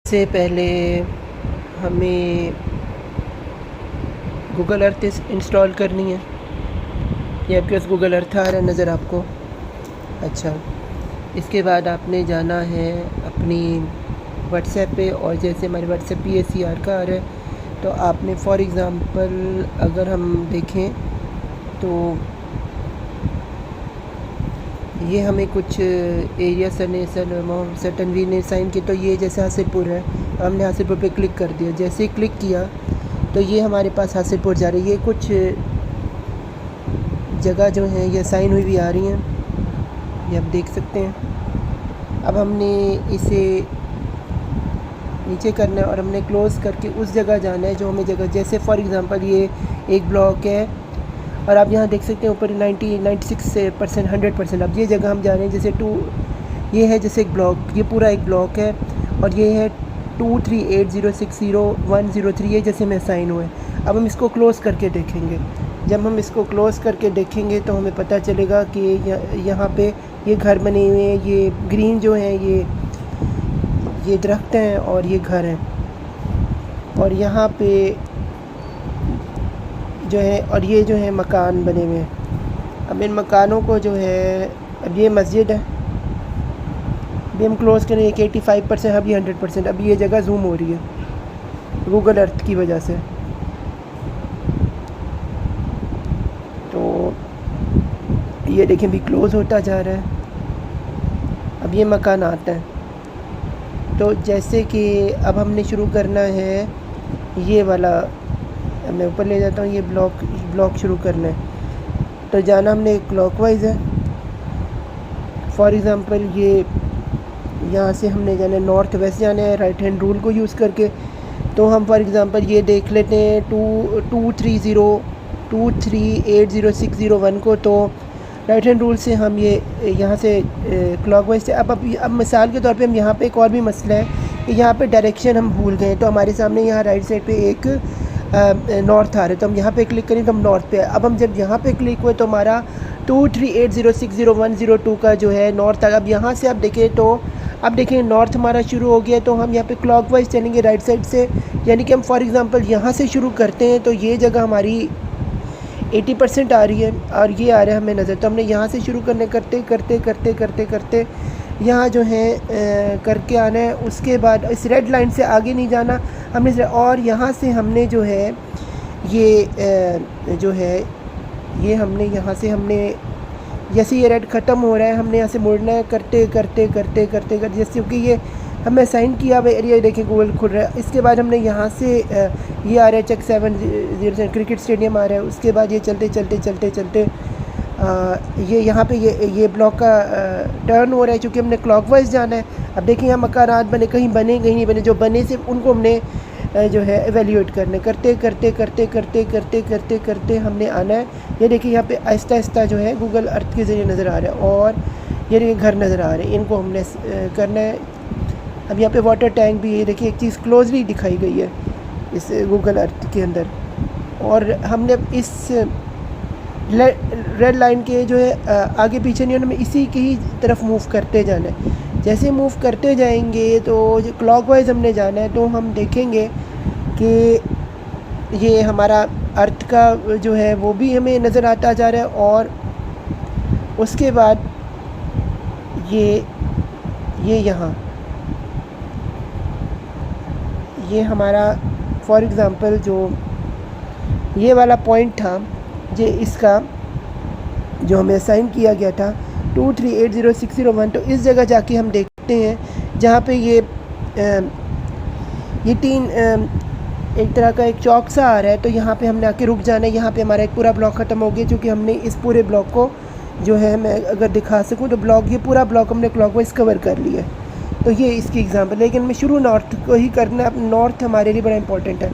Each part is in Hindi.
से पहले हमें गूगल अर्थ इंस्टॉल करनी है। ये आपके पास गूगल अर्थ आ रहा है नज़र आपको। अच्छा, इसके बाद आपने जाना है अपनी व्हाट्सएप पे, और जैसे हमारे व्हाट्सएप PACR का आ रहा है तो आपने फॉर एग्ज़ाम्पल अगर हम देखें तो ये हमें कुछ एरिया सर तनवीर ने साइन किया, तो ये जैसे हासिलपुर है, हमने हासिलपुर पे क्लिक कर दिया। जैसे ही क्लिक किया तो ये हमारे पास हासिलपुर जा रही है। ये कुछ जगह जो हैं ये साइन हुई भी आ रही हैं, ये आप देख सकते हैं। अब हमने इसे नीचे करना है और हमने क्लोज़ करके उस जगह जाना है जो हमें जगह, जैसे फॉर एग्ज़ाम्पल ये एक ब्लॉक है और आप यहाँ देख सकते हैं ऊपर 96% 100%। अब ये जगह हम जा रहे हैं, जैसे ये है जैसे एक ब्लॉक, ये पूरा एक ब्लॉक है और ये है 238060103, ये जैसे में साइन हुए। अब हम इसको क्लोज़ करके देखेंगे। जब हम इसको क्लोज़ करके देखेंगे तो हमें पता चलेगा कि यहाँ पे ये घर बने हुए हैं, ये ग्रीन जो है ये दरख्त हैं और ये घर हैं, और यहाँ पे जो है और ये जो है मकान बने हुए हैं। अब इन मकानों को जो है, अब ये मस्जिद है, अभी हम क्लोज़ करें एक 85%, अब ये 100%। अब ये जगह जूम हो रही है गूगल अर्थ की वजह से। तो ये देखें भी क्लोज़ होता जा रहा है। अब ये मकान आता है, तो जैसे कि अब हमने शुरू करना है ये वाला, मैं ऊपर ले जाता हूँ, ये ब्लॉक शुरू करना है। तो जाना हमने क्लॉकवाइज है। फॉर एग्ज़ाम्पल ये यहाँ से हमने जाना है नॉर्थ वेस्ट जाना है राइट हैंड रूल को यूज़ करके। तो हम फॉर एग्ज़ाम्पल ये देख लेते हैं 2380601 को। तो राइट हैंड रूल से हम ये यहाँ से क्लॉकवाइज से अब मिसाल के तौर पे हम यहाँ पे एक और भी मसला है कि यहाँ पे डायरेक्शन हम भूल गए। तो हमारे सामने यहाँ राइट साइड पे एक नॉर्थ आ रहा है, तो हम यहाँ पे क्लिक करें तो हम नॉर्थ पे। अब हम जब यहाँ पे क्लिक हुए तो हमारा 238060102 का जो है नॉर्थ आ। अब यहाँ से आप देखें तो अब देखें नॉर्थ हमारा शुरू हो गया। तो हम यहाँ पे क्लॉकवाइज चलेंगे राइट साइड से, यानी कि हम फॉर एग्ज़ाम्पल यहाँ से शुरू करते हैं तो ये जगह हमारी 80% आ रही है और ये आ रहा है हमें नज़र। तो हमने यहाँ से शुरू करते यहाँ जो है करके आना है। उसके बाद इस रेड लाइन से आगे नहीं जाना हमने, और यहाँ से हमने जो है ये हमने यहाँ से हमने जैसे ये रेड ख़त्म हो रहा है हमने यहाँ से मुड़ना है करते जैसे, क्योंकि ये हमें साइन किया हुआ एरिया देखें गूगल खुल रहा है। इसके बाद हमने यहाँ से ये आ रहा है चेक 707 क्रिकेट स्टेडियम आ रहा है। उसके बाद ये चलते ये यहाँ पे ये ब्लॉक का टर्न हो रहा है क्योंकि हमने क्लॉकवाइज जाना है। अब देखिए यहाँ मकानात बने, कहीं नहीं बने, जो बने सिर्फ उनको हमने जो है एवेल्यूएट करने करते हमने आना है। ये देखिए यहाँ पे आहिस्ता आहिस्ता जो है गूगल अर्थ के ज़रिए नज़र आ रहा है और ये देखिए घर नज़र आ रहे हैं, इनको हमने करना है। अब यहाँ पे वाटर टैंक भी, ये देखिए एक चीज़ क्लोजली दिखाई गई है इस गूगल अर्थ के अंदर। और हमने इस रेड लाइन के जो है आगे पीछे नहीं, हमें इसी की ही तरफ मूव करते जाना है। जैसे मूव करते जाएंगे तो जो क्लॉकवाइज हमने जाना है तो हम देखेंगे कि ये हमारा अर्थ का जो है वो भी हमें नज़र आता जा रहा है। और उसके बाद ये यहाँ ये हमारा फॉर एग्ज़ाम्पल जो ये वाला पॉइंट था, ये इसका जो हमें असाइन किया गया था 2380601, तो इस जगह जाके हम देखते हैं जहाँ पे ये तीन एक तरह का एक चौक सा आ रहा है। तो यहाँ पे हमने आके रुक जाना है। यहाँ पे हमारा एक पूरा ब्लॉक ख़त्म हो गया क्योंकि हमने इस पूरे ब्लॉक को जो है, मैं अगर दिखा सकूँ तो ये पूरा ब्लॉक हमने क्लॉकवाइज कवर कर लिया है। तो ये इसकी एग्ज़ाम्पल, लेकिन मैं शुरू नॉर्थ को ही करना है, नॉर्थ हमारे लिए बड़ा इंपॉर्टेंट है।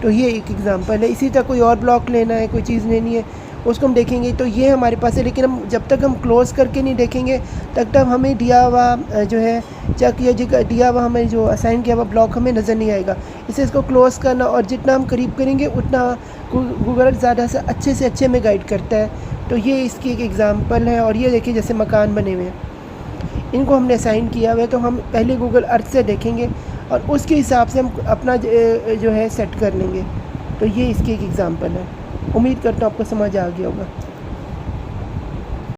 तो ये एक एग्ज़ाम्पल है। इसी तरह कोई और ब्लॉक लेना है, कोई चीज़ लेनी है, उसको हम देखेंगे। तो ये हमारे पास है, लेकिन हम जब तक हम क्लोज़ करके नहीं देखेंगे तब तक हमें दिया हुआ जो है चेक या जगह दिया हुआ हमें जो असाइन किया हुआ ब्लॉक हमें नज़र नहीं आएगा। इसे इसको क्लोज़ करना, और जितना हम करीब करेंगे उतना गूगल ज़्यादा से अच्छे में गाइड करता है। तो ये इसकी एक एग्ज़ाम्पल है। और ये देखिए जैसे मकान बने हुए हैं, इनको हमने असाइन किया हुआ है। तो हम पहले गूगल अर्थ से देखेंगे। और उसके हिसाब से हम अपना जो है सेट कर लेंगे। तो ये इसकी एक एग्ज़ाम्पल है। उम्मीद करता हूँ आपको समझ आ गया होगा।